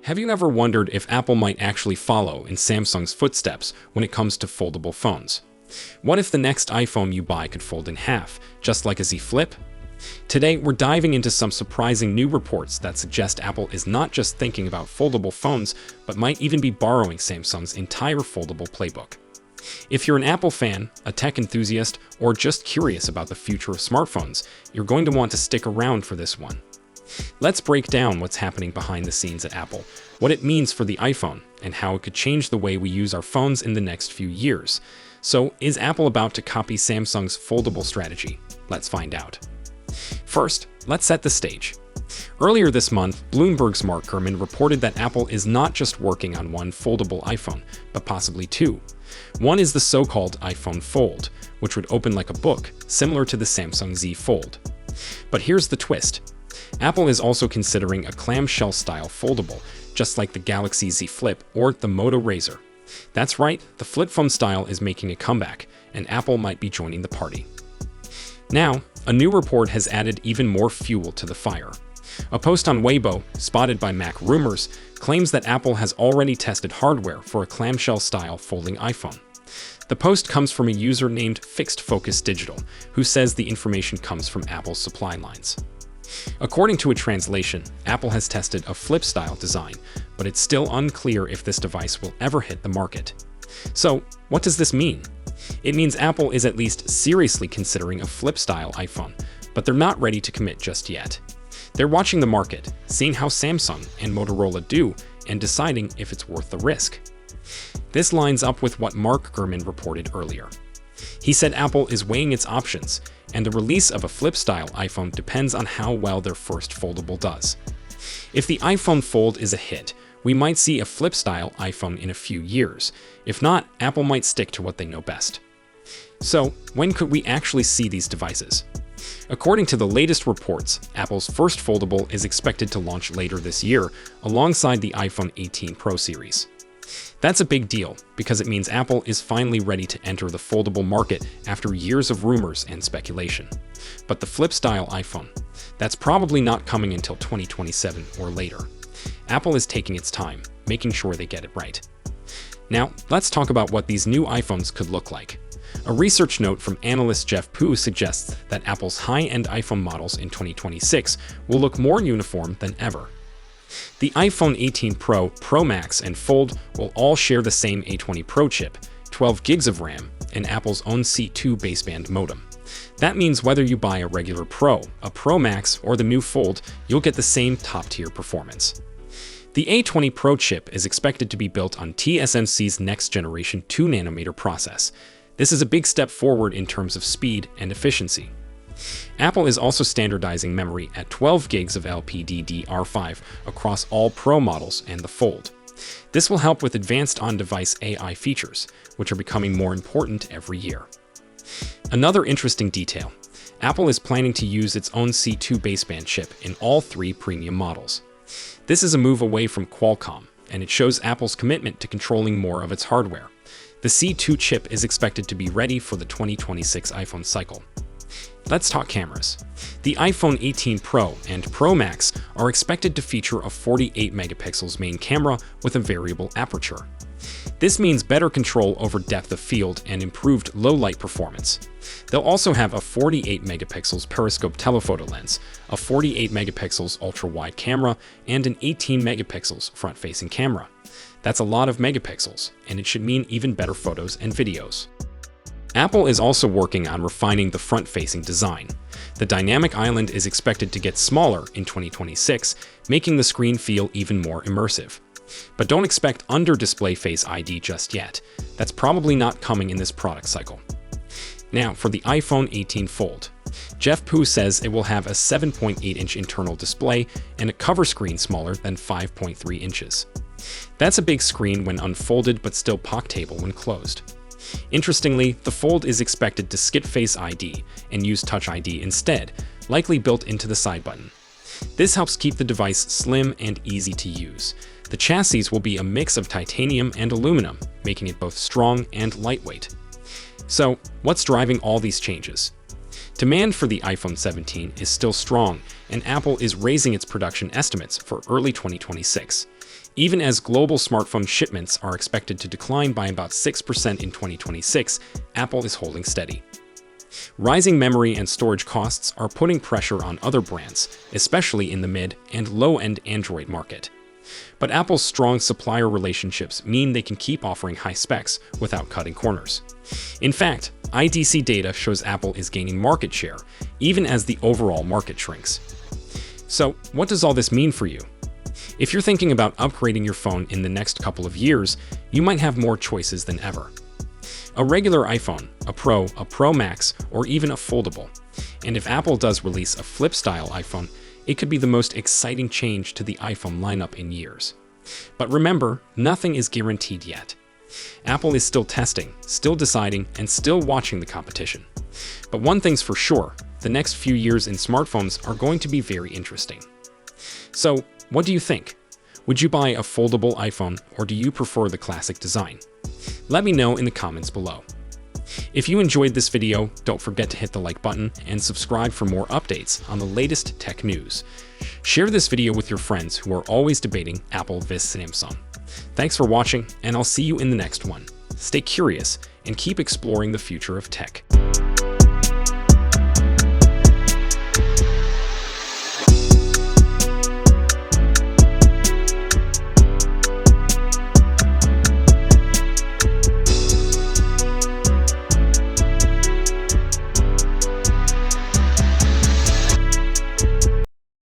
Have you ever wondered if Apple might actually follow in Samsung's footsteps when it comes to foldable phones? What if the next iPhone you buy could fold in half, just like a Z Flip? Today, we're diving into some surprising new reports that suggest Apple is not just thinking about foldable phones, but might even be borrowing Samsung's entire foldable playbook. If you're an Apple fan, a tech enthusiast, or just curious about the future of smartphones, you're going to want to stick around for this one. Let's break down what's happening behind the scenes at Apple, what it means for the iPhone, and how it could change the way we use our phones in the next few years. So, is Apple about to copy Samsung's foldable strategy? Let's find out. First, let's set the stage. Earlier this month, Bloomberg's Mark Gurman reported that Apple is not just working on one foldable iPhone, but possibly two. One is the so-called iPhone Fold, which would open like a book, similar to the Samsung Z Fold. But here's the twist. Apple is also considering a clamshell-style foldable, just like the Galaxy Z Flip or the Moto Razr. That's right, the flip phone style is making a comeback, and Apple might be joining the party. Now, a new report has added even more fuel to the fire. A post on Weibo, spotted by Mac Rumors, claims that Apple has already tested hardware for a clamshell-style folding iPhone. The post comes from a user named Fixed Focus Digital, who says the information comes from Apple's supply lines. According to a translation, Apple has tested a flip-style design, but it's still unclear if this device will ever hit the market. So, what does this mean? It means Apple is at least seriously considering a flip-style iPhone, but they're not ready to commit just yet. They're watching the market, seeing how Samsung and Motorola do, and deciding if it's worth the risk. This lines up with what Mark Gurman reported earlier. He said Apple is weighing its options, and the release of a flip-style iPhone depends on how well their first foldable does. If the iPhone Fold is a hit, we might see a flip-style iPhone in a few years. If not, Apple might stick to what they know best. So, when could we actually see these devices? According to the latest reports, Apple's first foldable is expected to launch later this year, alongside the iPhone 18 Pro series. That's a big deal, because it means Apple is finally ready to enter the foldable market after years of rumors and speculation. But the flip-style iPhone, that's probably not coming until 2027 or later. Apple is taking its time, making sure they get it right. Now, let's talk about what these new iPhones could look like. A research note from analyst Jeff Pu suggests that Apple's high-end iPhone models in 2026 will look more uniform than ever. The iPhone 18 Pro, Pro Max, and Fold will all share the same A20 Pro chip, 12 gigs of RAM, and Apple's own C2 baseband modem. That means whether you buy a regular Pro, a Pro Max, or the new Fold, you'll get the same top-tier performance. The A20 Pro chip is expected to be built on TSMC's next-generation 2nm process. This is a big step forward in terms of speed and efficiency. Apple is also standardizing memory at 12 gigs of LPDDR5 across all Pro models and the Fold. This will help with advanced on-device AI features, which are becoming more important every year. Another interesting detail, Apple is planning to use its own C2 baseband chip in all three premium models. This is a move away from Qualcomm, and it shows Apple's commitment to controlling more of its hardware. The C2 chip is expected to be ready for the 2026 iPhone cycle. Let's talk cameras. The iPhone 18 Pro and Pro Max are expected to feature a 48 megapixels main camera with a variable aperture. This means better control over depth of field and improved low-light performance. They'll also have a 48 megapixels periscope telephoto lens, a 48 megapixels ultra-wide camera, and an 18 megapixels front-facing camera. That's a lot of megapixels, and it should mean even better photos and videos. Apple is also working on refining the front-facing design. The dynamic island is expected to get smaller in 2026, making the screen feel even more immersive. But don't expect under-display Face ID just yet. That's probably not coming in this product cycle. Now, for the iPhone 18 Fold. Jeff Pu says it will have a 7.8-inch internal display and a cover screen smaller than 5.3 inches. That's a big screen when unfolded but still pocket-able when closed. Interestingly, the Fold is expected to skip Face ID and use Touch ID instead, likely built into the side button. This helps keep the device slim and easy to use. The chassis will be a mix of titanium and aluminum, making it both strong and lightweight. So, what's driving all these changes? Demand for the iPhone 17 is still strong, and Apple is raising its production estimates for early 2026. Even as global smartphone shipments are expected to decline by about 6% in 2026, Apple is holding steady. Rising memory and storage costs are putting pressure on other brands, especially in the mid and low-end Android market. But Apple's strong supplier relationships mean they can keep offering high specs without cutting corners. In fact, IDC data shows Apple is gaining market share, even as the overall market shrinks. So, what does all this mean for you? If you're thinking about upgrading your phone in the next couple of years, you might have more choices than ever. A regular iPhone, a Pro Max, or even a foldable. And if Apple does release a flip-style iPhone, it could be the most exciting change to the iPhone lineup in years. But remember, nothing is guaranteed yet. Apple is still testing, still deciding, and still watching the competition. But one thing's for sure, the next few years in smartphones are going to be very interesting. So, what do you think? Would you buy a foldable iPhone, or do you prefer the classic design? Let me know in the comments below. If you enjoyed this video, don't forget to hit the like button and subscribe for more updates on the latest tech news. Share this video with your friends who are always debating Apple vs Samsung. Thanks for watching, and I'll see you in the next one. Stay curious and keep exploring the future of tech.